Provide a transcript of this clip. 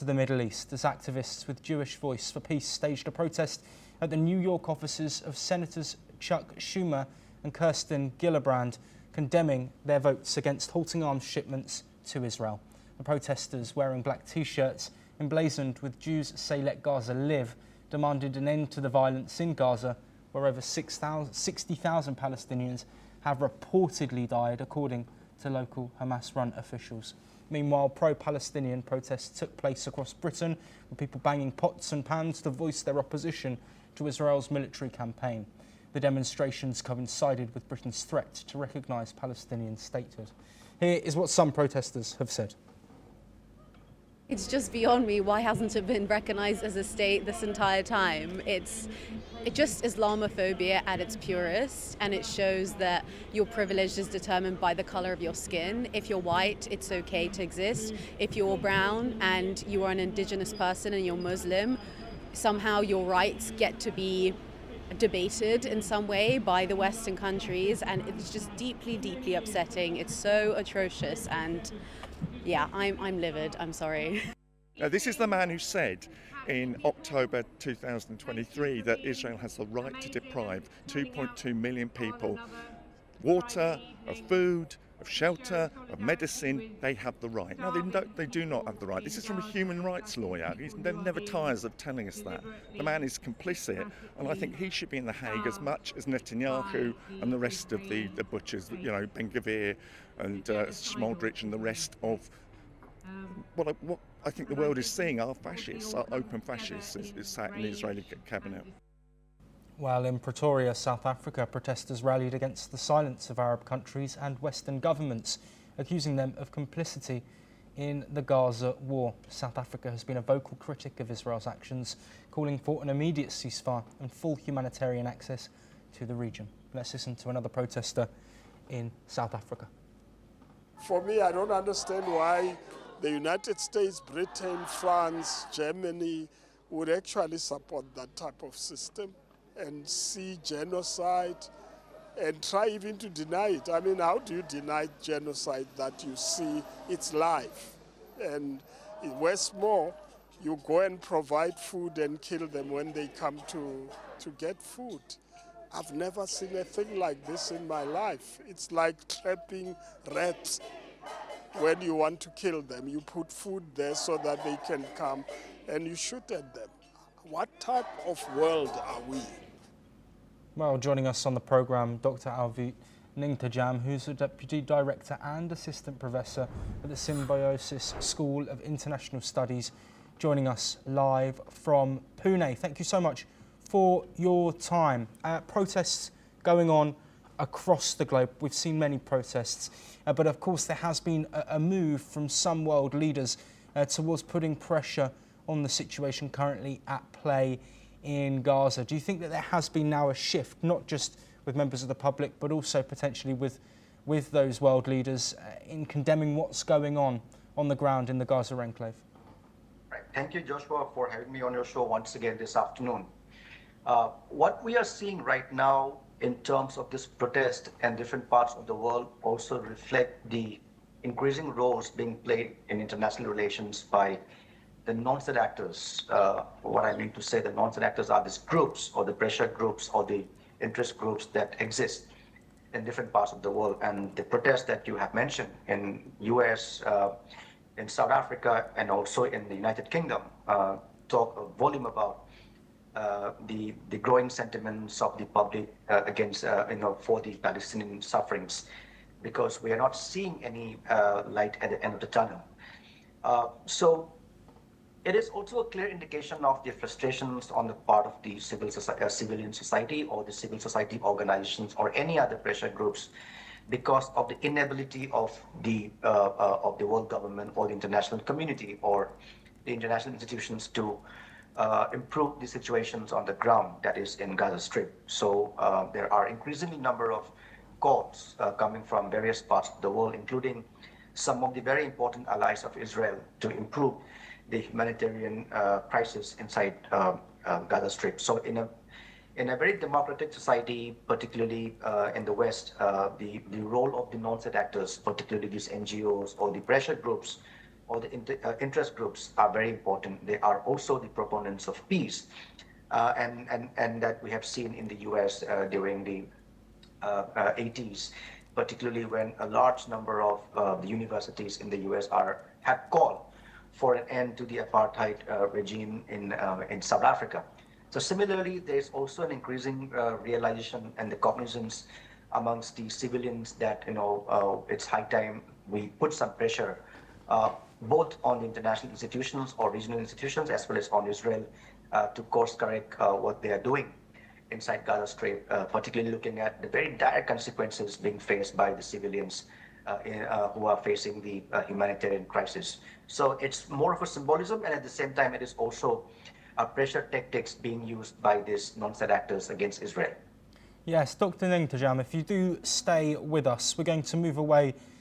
To the Middle East, as activists with Jewish Voice for Peace staged a protest at the New York offices of Senators Chuck Schumer and Kirsten Gillibrand, condemning their votes against halting arms shipments to Israel. The protesters, wearing black T-shirts emblazoned with "Jews say let Gaza live," demanded an end to the violence in Gaza, where over 60,000 Palestinians have reportedly died, according to local Hamas-run officials. Meanwhile, pro-Palestinian protests took place across Britain, with people banging pots and pans to voice their opposition to Israel's military campaign. The demonstrations coincided with Britain's threat to recognise Palestinian statehood. Here is what some protesters have said. It's just beyond me. Why hasn't it been recognised as a state this entire time? It's just Islamophobia at its purest, and it shows that your privilege is determined by the colour of your skin. If you're white, it's okay to exist. If you're brown and you are an indigenous person and you're Muslim, somehow your rights get to be debated in some way by the Western countries, and it's just deeply, deeply upsetting. It's so atrocious, and yeah, I'm livid. I'm sorry. Now, this is the man who said in October 2023 that Israel has the right to deprive 2.2 million people water, of food, of shelter, of medicine. They have the right. No, they do not have the right. This is from a human rights lawyer. He never tires of telling us that. The man is complicit, and I think he should be in The Hague as much as Netanyahu and the rest of the butchers, you know, Ben-Gvir and Smoldrich and the rest of what I think the world is seeing are fascists, are open fascists, is sat in the Israeli cabinet. While in Pretoria, South Africa, protesters rallied against the silence of Arab countries and Western governments, accusing them of complicity in the Gaza war. South Africa has been a vocal critic of Israel's actions, calling for an immediate ceasefire and full humanitarian access to the region. Let's listen to another protester in South Africa. For me, I don't understand why the United States, Britain, France, Germany would actually support that type of system and see genocide and try even to deny it. I mean, how do you deny genocide that you see it's live? And in Westmore, you go and provide food and kill them when they come to get food. I've never seen a thing like this in my life. It's like trapping rats. When you want to kill them, you put food there so that they can come and you shoot at them. What type of world are we? Well, joining us on the programme, Dr. Alvit Ningtajam, who's a Deputy Director and Assistant Professor at the Symbiosis School of International Studies, joining us live from Pune. Thank you so much for your time. Protests going on across the globe. We've seen many protests, but of course there has been a move from some world leaders towards putting pressure on the situation currently at play in Gaza. Do you think that there has been now a shift, not just with members of the public, but also potentially with those world leaders in condemning what's going on the ground in the Gaza enclave? Right. Thank you, Joshua, for having me on your show once again this afternoon. What we are seeing right now in terms of this protest in different parts of the world also reflect the increasing roles being played in international relations by the non-state actors. What I mean to say, the non-state actors are these groups or the pressure groups or the interest groups that exist in different parts of the world. And the protests that you have mentioned in US, in South Africa, and also in the United Kingdom talk a volume about the growing sentiments of the public against, for the Palestinian sufferings, because we are not seeing any light at the end of the tunnel. So it is also a clear indication of the frustrations on the part of the civilian society or the civil society organizations or any other pressure groups because of the inability of the world government or the international community or the international institutions to improve the situations on the ground, that is in Gaza Strip. So there are increasingly number of calls coming from various parts of the world, including some of the very important allies of Israel, to improve the humanitarian crisis inside Gaza Strip. So in a very democratic society, particularly in the West, the role of the non-state actors, particularly these NGOs or the pressure groups or the interest groups are very important. They are also the proponents of peace, and that we have seen in the U.S. During the 80s, particularly when a large number of the universities in the U.S. had called for an end to the apartheid regime in South Africa. So similarly, there's also an increasing realization and the cognizance amongst the civilians that it's high time we put some pressure both on the international institutions or regional institutions as well as on Israel to course correct what they are doing inside Gaza Strip, particularly looking at the very dire consequences being faced by the civilians who are facing the humanitarian crisis. So it's more of a symbolism, and at the same time, it is also pressure tactics being used by these non-state actors against Israel. Yes, Dr. Ning Tajam, if you do stay with us, we're going to move away